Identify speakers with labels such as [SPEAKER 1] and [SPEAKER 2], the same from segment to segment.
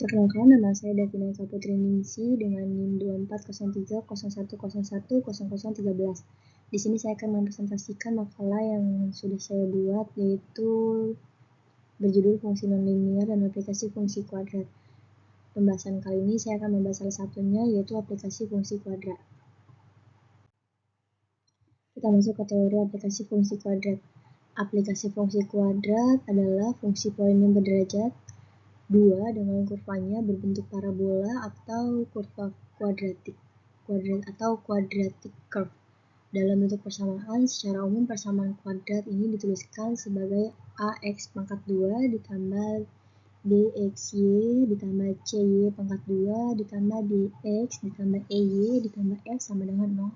[SPEAKER 1] Perkenalkan, nama saya Davina Eka Putri Ningsi dengan NIM 240301110013. Di sini saya akan mempresentasikan makalah yang sudah saya buat, yaitu berjudul fungsi nonlinier dan aplikasi fungsi kuadrat. Pembahasan kali ini saya akan membahas salah satunya, yaitu aplikasi fungsi kuadrat. Kita masuk ke teori aplikasi fungsi kuadrat. Aplikasi fungsi kuadrat adalah fungsi polinom berderajat 2 dengan kurvanya berbentuk parabola atau kurva quadratic curve. Dalam bentuk persamaan, secara umum persamaan kuadrat ini dituliskan sebagai ax pangkat 2 ditambah bxy ditambah cy pangkat 2 ditambah dx ditambah ey ditambah f sama dengan 0.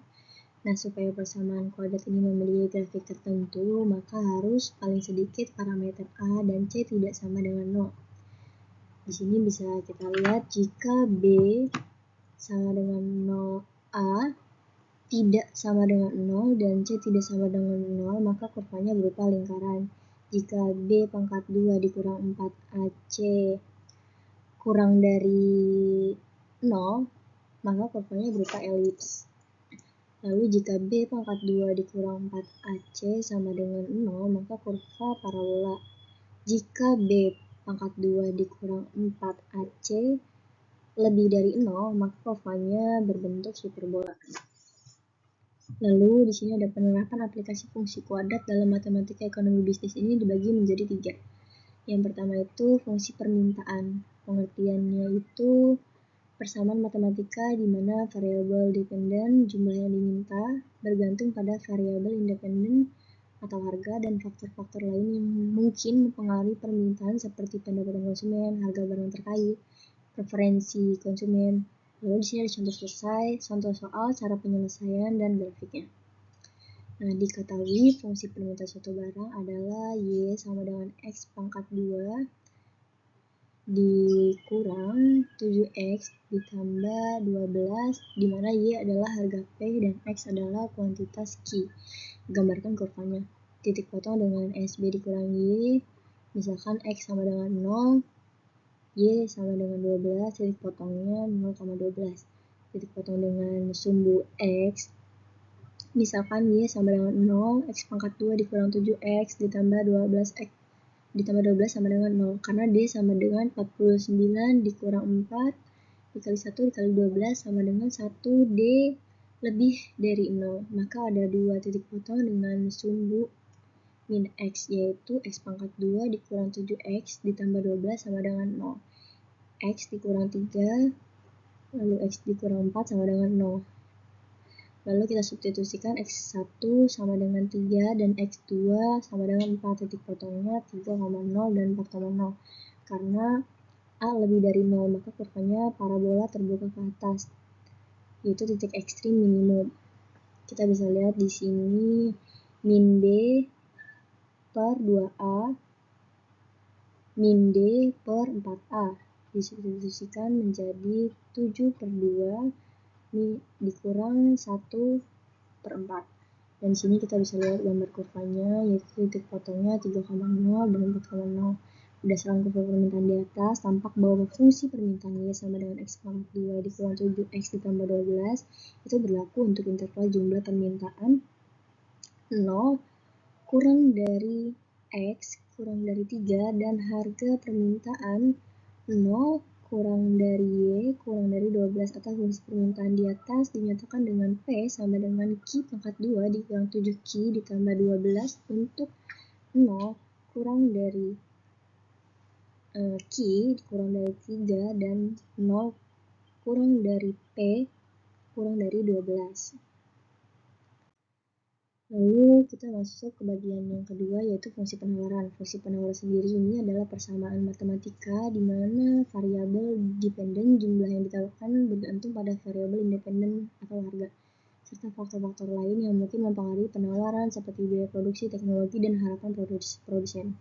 [SPEAKER 1] Nah, supaya persamaan kuadrat ini memiliki grafik tertentu, maka harus paling sedikit parameter a dan c tidak sama dengan 0. Di sini bisa kita lihat jika b sama dengan 0a tidak sama dengan 0 dan c tidak sama dengan 0, maka kurvanya berupa lingkaran. Jika b pangkat 2 dikurang 4ac kurang dari 0, maka kurvanya berupa elips. Lalu jika b pangkat 2 dikurang 4ac sama dengan 0, maka kurva parabola. Jika b pangkat 2 dikurang 4ac lebih dari 0, maka kurvanya berbentuk hiperbola. Lalu di sini ada penerapan aplikasi fungsi kuadrat dalam matematika ekonomi bisnis ini dibagi menjadi 3. Yang pertama itu fungsi permintaan. Pengertiannya itu persamaan matematika di mana variabel dependen jumlah yang diminta bergantung pada variabel independen atau harga dan faktor-faktor lain yang mungkin mempengaruhi permintaan seperti pendapatan konsumen, harga barang terkait, preferensi konsumen. Lalu di sini ada contoh soal, cara penyelesaian, dan grafiknya. Nah, diketahui fungsi permintaan suatu barang adalah y sama dengan x pangkat 2 dikurang 7x ditambah 12, di mana y adalah harga P dan x adalah kuantitas Q. Gambarkan kurvanya. Titik potong dengan SB dikurang Y, misalkan X sama dengan 0, Y sama dengan 12, titik potongnya 0,12. Titik potong dengan sumbu X, misalkan Y sama dengan 0, X pangkat 2 dikurang 7X ditambah 12X ditambah 12 sama dengan 0, karena D sama dengan 49 dikurang 4 dikali 1 dikali 12 sama dengan 1D lebih dari 0, maka ada 2 titik potong dengan sumbu min X, yaitu X pangkat 2 dikurang 7X ditambah 12 sama dengan 0, X dikurang 3 lalu X dikurang 4 sama dengan 0. Lalu kita substitusikan X1 sama dengan 3 dan X2 sama dengan 4, titik potongnya 3,0 dan 4,0. Karena A lebih dari 0, maka kurvanya parabola terbuka ke atas, yaitu titik ekstrim minimum. Kita bisa lihat di sini min B per 2A, min D per 4A. Disubstitusikan menjadi 7 per 2 dikurang 1 per 4. Dan di sini kita bisa lihat gambar kurvanya, yaitu titik potongnya 3,0 dan 4,0. Berdasarkan kurva permintaan di atas, tampak bahwa fungsi permintaan Y sama dengan X pangkat 2 dikurang 7X ditambah 12 itu berlaku untuk interval jumlah permintaan 0 kurang dari X kurang dari 3 dan harga permintaan 0 kurang dari Y kurang dari 12 atau fungsi permintaan di atas dinyatakan dengan P sama dengan Q pangkat 2 dikurang 7Q ditambah 12 untuk 0 kurang dari Q kurang dari 3 dan 0 kurang dari P kurang dari 12. Lalu kita masuk ke bagian yang kedua, yaitu fungsi penawaran. Fungsi penawaran sendiri ini adalah persamaan matematika di mana variabel dependen jumlah yang ditawarkan bergantung pada variabel independen atau harga, serta faktor-faktor lain yang mungkin mempengaruhi penawaran seperti biaya produksi, teknologi, dan harapan produsen.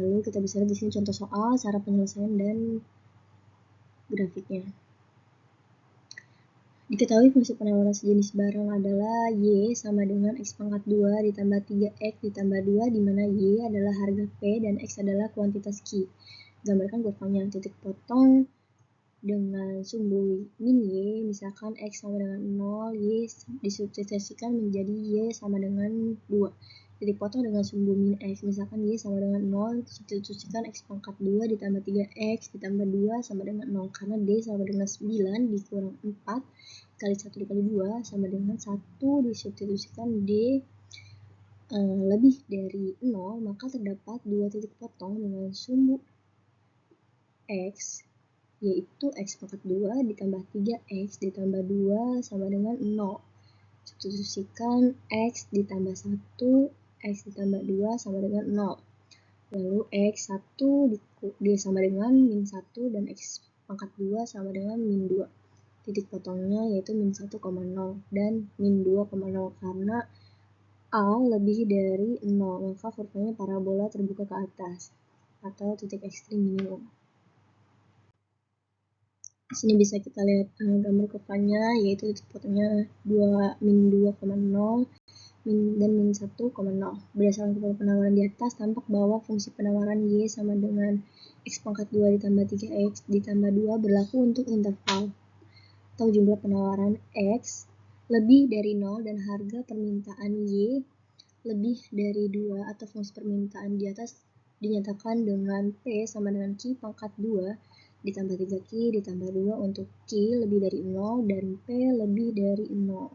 [SPEAKER 1] Lalu kita bisa lihat di sini contoh soal, cara penyelesaian, dan grafiknya. Diketahui fungsi penawaran sejenis barang adalah Y sama dengan X pangkat 2 ditambah 3X ditambah 2, di mana Y adalah harga P dan X adalah kuantitas Q. gambarkan kurvanya. Titik potong dengan sumbu min Y, misalkan X sama dengan 0, Y disubstitusikan menjadi Y sama dengan 2. Titik potong dengan sumbu min X, misalkan Y sama dengan 0, substitusikan X pangkat 2 ditambah 3X ditambah 2 sama dengan 0, karena D sama dengan 9 dikurang 4 kali 1 dikali 2 sama dengan 1, disubstitusikan D lebih dari 0, maka terdapat 2 titik potong dengan sumbu X, yaitu X pangkat 2 ditambah 3X ditambah 2 sama dengan 0. Substitusikan X ditambah 1, X ditambah 2 sama dengan 0. Lalu X1 sama dengan min 1 dan X pangkat 2 sama dengan min 2. Titik potongnya yaitu min 1,0 dan min 2,0, karena A lebih dari 0, maka kurvanya parabola terbuka ke atas atau titik ekstrim minimum. Di sini bisa kita lihat gambar kurvanya, yaitu titik potongnya min 2,0 dan min 1,0. Berdasarkan kurva penawaran di atas, tampak bahwa fungsi penawaran Y sama dengan X pangkat 2 ditambah 3X ditambah 2 berlaku untuk interval atau jumlah penawaran X lebih dari 0 dan harga permintaan Y lebih dari 2, atau fungsi permintaan di atas dinyatakan dengan P sama dengan Q pangkat 2 ditambah 3Q ditambah 2 untuk Q lebih dari 0 dan P lebih dari 0.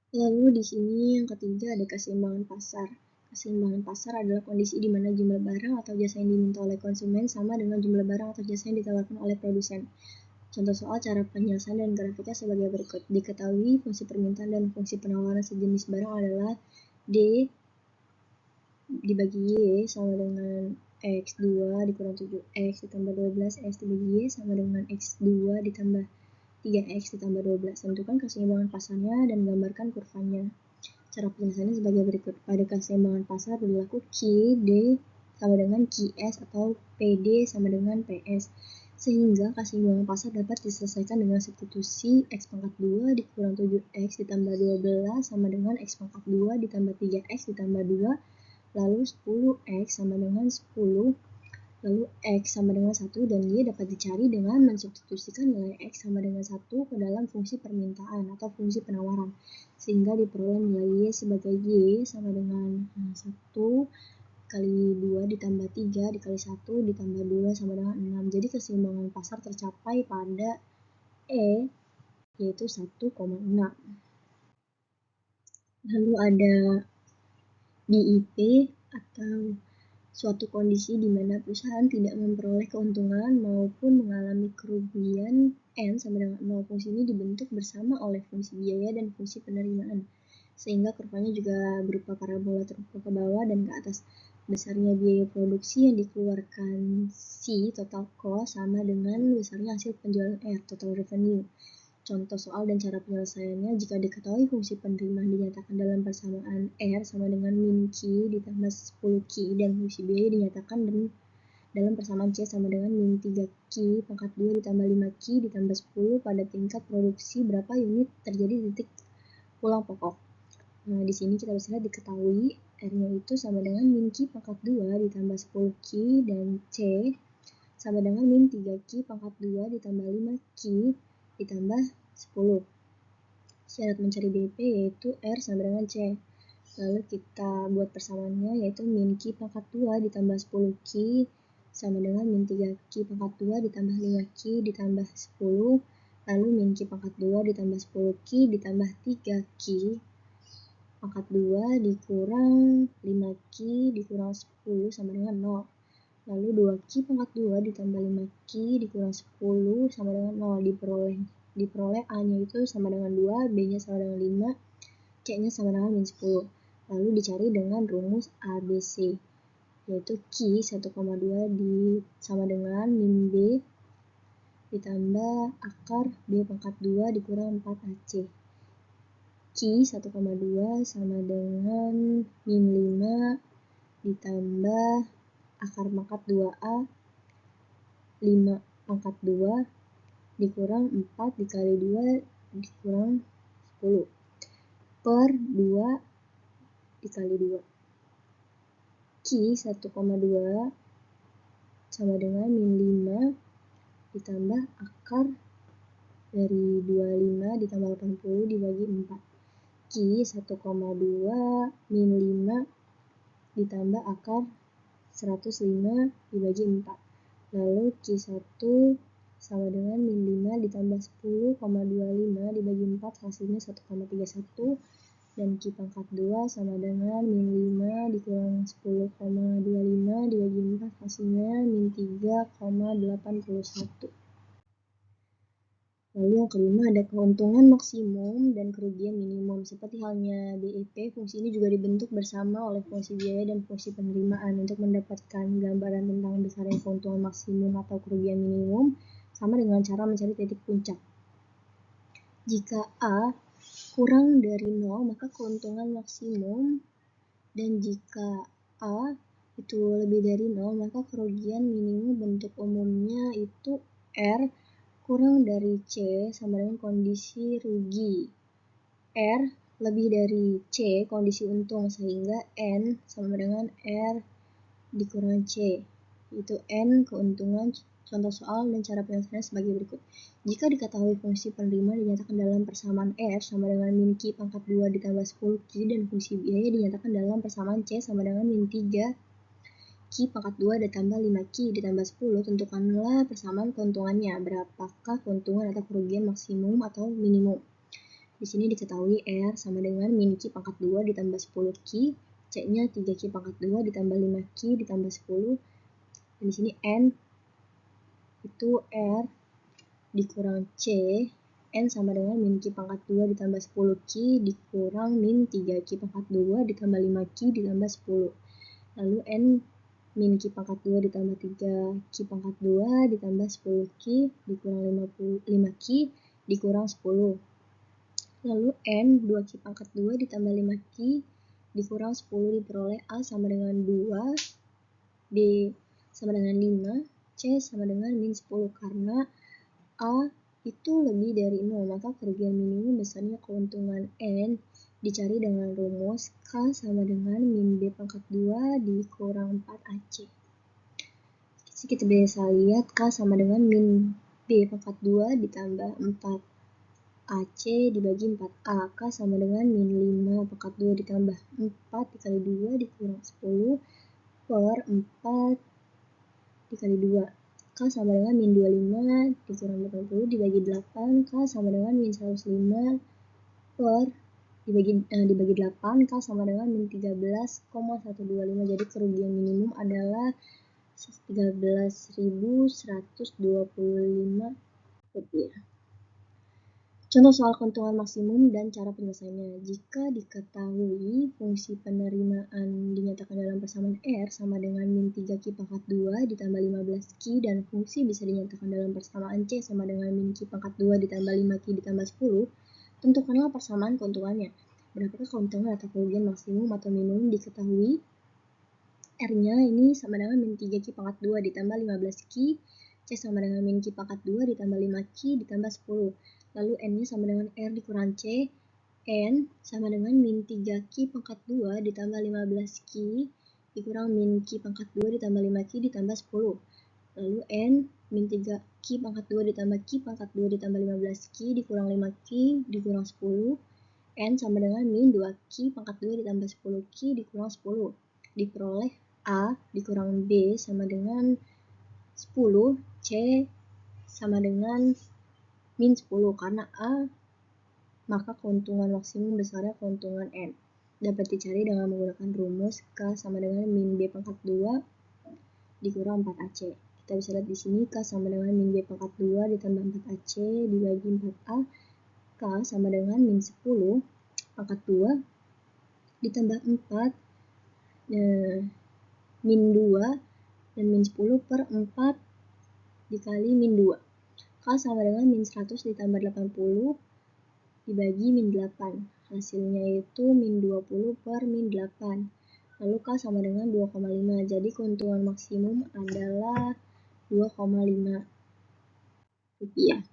[SPEAKER 1] Lalu di sini yang ketiga ada keseimbangan pasar. Keseimbangan pasar adalah kondisi di mana jumlah barang atau jasa yang diminta oleh konsumen sama dengan jumlah barang atau jasa yang ditawarkan oleh produsen. Contoh soal cara penyelesaian dan grafiknya sebagai berikut. Diketahui fungsi permintaan dan fungsi penawaran sejenis barang adalah D dibagi Y sama dengan X2 dikurang 7X ditambah 12X dibagi Y sama dengan X2 ditambah 3X ditambah 12. Tentukan keseimbangan pasarnya dan gambarkan kurvanya. Cara penyelesaiannya sebagai berikut. Pada keseimbangan pasar berlaku QD sama dengan QS atau PD sama dengan PS. Sehingga keseimbangan pasar dapat diselesaikan dengan substitusi X pangkat 2 dikurang 7X ditambah 12 sama dengan X pangkat 2 ditambah 3X ditambah 2, lalu 10X sama dengan 10, lalu X sama dengan 1 dan Y dapat dicari dengan mensubstitusikan nilai X sama dengan 1 ke dalam fungsi permintaan atau fungsi penawaran, sehingga diperoleh nilai Y sebagai Y sama dengan 1 kali 2 ditambah 3 dikali 1 ditambah 2 sama dengan 6. Jadi keseimbangan pasar tercapai pada E, yaitu 1,6. Lalu ada BIP atau suatu kondisi di mana perusahaan tidak memperoleh keuntungan maupun mengalami kerugian N sama dengan 0. Fungsi ini dibentuk bersama oleh fungsi biaya dan fungsi penerimaan, sehingga kurvanya juga berupa parabola terbuka ke bawah dan ke atas. Besarnya biaya produksi yang dikeluarkan C, total cost, sama dengan besarnya hasil penjualan R, total revenue. Contoh soal dan cara penyelesaiannya, jika diketahui fungsi penerimaan dinyatakan dalam persamaan R sama dengan min Q ditambah 10Q dan fungsi biaya dinyatakan dalam persamaan C sama dengan min 3Q pangkat 2 ditambah 5Q ditambah 10 pada tingkat produksi berapa unit terjadi titik pulang pokok. Nah, di sini kita bisa lihat diketahui R-nya itu sama dengan min Q pangkat 2 ditambah 10Q dan C sama dengan min 3Q pangkat 2 ditambah 5Q ditambah 10. Syarat mencari BIP yaitu R sama dengan C. Lalu kita buat persamaannya yaitu min Q pangkat 2 ditambah 10Q sama dengan min 3Q pangkat 2 ditambah 5Q ditambah 10. Lalu min Q pangkat 2 ditambah 10Q ditambah 3Q pangkat 2 dikurang 5Q dikurang 10 sama dengan 0. Lalu 2Q pangkat 2 ditambah 5Q dikurang 10 sama dengan 0. Diperoleh A-nya itu sama dengan 2, B-nya sama dengan 5, C-nya sama dengan min 10. Lalu dicari dengan rumus ABC, yaitu Q 1,2 sama dengan min B ditambah akar B pangkat 2 dikurang 4AC. Q 1,2 sama dengan min 5 ditambah akar pangkat 2A 5 pangkat 2 dikurang 4 dikali 2 dikurang 10 per 2 dikali 2. Q 1,2 sama dengan min 5 ditambah akar dari 25 ditambah 80 dibagi 4. Q 1,2 min 5 ditambah akar 105 dibagi 4. Lalu Q1 sama dengan min 5 ditambah 10,25 dibagi 4 hasilnya 1,31. Dan Q pangkat 2 sama dengan min 5 dikurang 10,25 dibagi 4 hasilnya min 3,81. Lalu yang kelima ada keuntungan maksimum dan kerugian minimum. Seperti halnya BIP, fungsi ini juga dibentuk bersama oleh fungsi biaya dan fungsi penerimaan. Untuk mendapatkan gambaran tentang besarnya keuntungan maksimum atau kerugian minimum, sama dengan cara mencari titik puncak. Jika A kurang dari 0, maka keuntungan maksimum, dan jika A itu lebih dari 0, maka kerugian minimum. Bentuk umumnya itu R kurang dari C sama dengan kondisi rugi. R lebih dari C kondisi untung, sehingga N sama dengan R dikurang C. Itu N keuntungan. Contoh soal dan cara penyelesaiannya sebagai berikut. Jika diketahui fungsi penerima dinyatakan dalam persamaan R sama dengan min Q pangkat 2 ditambah 10Q, dan fungsi biaya dinyatakan dalam persamaan C sama dengan min 3 Q pangkat 2 ditambah 5Q ditambah 10, tentukanlah persamaan keuntungannya. Berapakah keuntungan atau kerugian maksimum atau minimum? Di sini diketahui R sama dengan min Q pangkat 2 ditambah 10Q, C-nya 3Q pangkat 2 ditambah 5Q ditambah 10, dan di sini N itu R dikurang C, N sama dengan min Q pangkat 2 ditambah 10Q dikurang min 3Q pangkat 2 ditambah 5Q ditambah 10. Lalu N min Q pangkat 2 ditambah 3Q pangkat 2 ditambah 10Q dikurang 5Q dikurang 10. Lalu N 2Q pangkat 2 ditambah 5Q dikurang 10 diperoleh A sama dengan 2, B sama dengan 5, C sama dengan min 10. Karena A itu lebih dari 0, maka kerugian minimum besarnya keuntungan N dicari dengan rumus K sama dengan min B pangkat 2 dikurang 4AC. Kita bisa lihat K sama dengan min B pangkat 2 ditambah 4AC dibagi 4A. K sama dengan min 5 pangkat 2 ditambah 4 dikali 2 dikurang 10 per 4 dikali 2. K sama dengan min 25 dikurang 80 dibagi 8. K sama dengan min 105 per dibagi 8. K sama dengan min 13,125. Jadi kerugian minimum adalah 13.125 rupiah. Contoh soal keuntungan maksimum dan cara penyelesaiannya. Jika diketahui fungsi penerimaan dinyatakan dalam persamaan R sama dengan min 3Q pangkat 2 ditambah 15Q, dan fungsi bisa dinyatakan dalam persamaan C sama dengan min Q pangkat 2 ditambah 5Q ditambah 10, tentukanlah persamaan keuntungannya. Berapakah keuntungan atau kerugian maksimum atau minimum diketahui? R-nya ini sama dengan min 3Q pangkat 2 ditambah 15Q, C sama dengan min Q pangkat 2 ditambah 5Q ditambah 10. Lalu N-nya sama dengan R dikurang C, N sama dengan min 3Q pangkat 2 ditambah 15Q dikurang min Q pangkat 2 ditambah 5Q ditambah 10. Lalu N min 3Q pangkat 2 ditambah Q pangkat 2 ditambah 15Q dikurang 5Q dikurang 10. N sama dengan min 2Q pangkat 2 ditambah 10Q dikurang 10. Diperoleh A dikurang B sama dengan 10, C sama dengan min 10. Karena A, maka keuntungan maksimum besarnya keuntungan N. Dapat dicari dengan menggunakan rumus K sama dengan min B pangkat 2 dikurang 4AC. Kita bisa lihat di sini K sama dengan min B pangkat 2 ditambah 4AC dibagi 4A. K sama dengan min 10 pangkat 2 ditambah 4 min 2 dan min 10 per 4 dikali min 2. K sama dengan min 100 ditambah 80 dibagi min 8. Hasilnya itu min 20 per min 8. Lalu K sama dengan 2,5. Jadi keuntungan maksimum adalah 2,5 rupiah.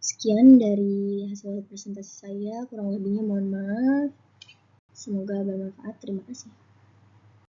[SPEAKER 1] Sekian dari hasil presentasi saya, kurang lebihnya mohon maaf. Semoga bermanfaat. Terima kasih.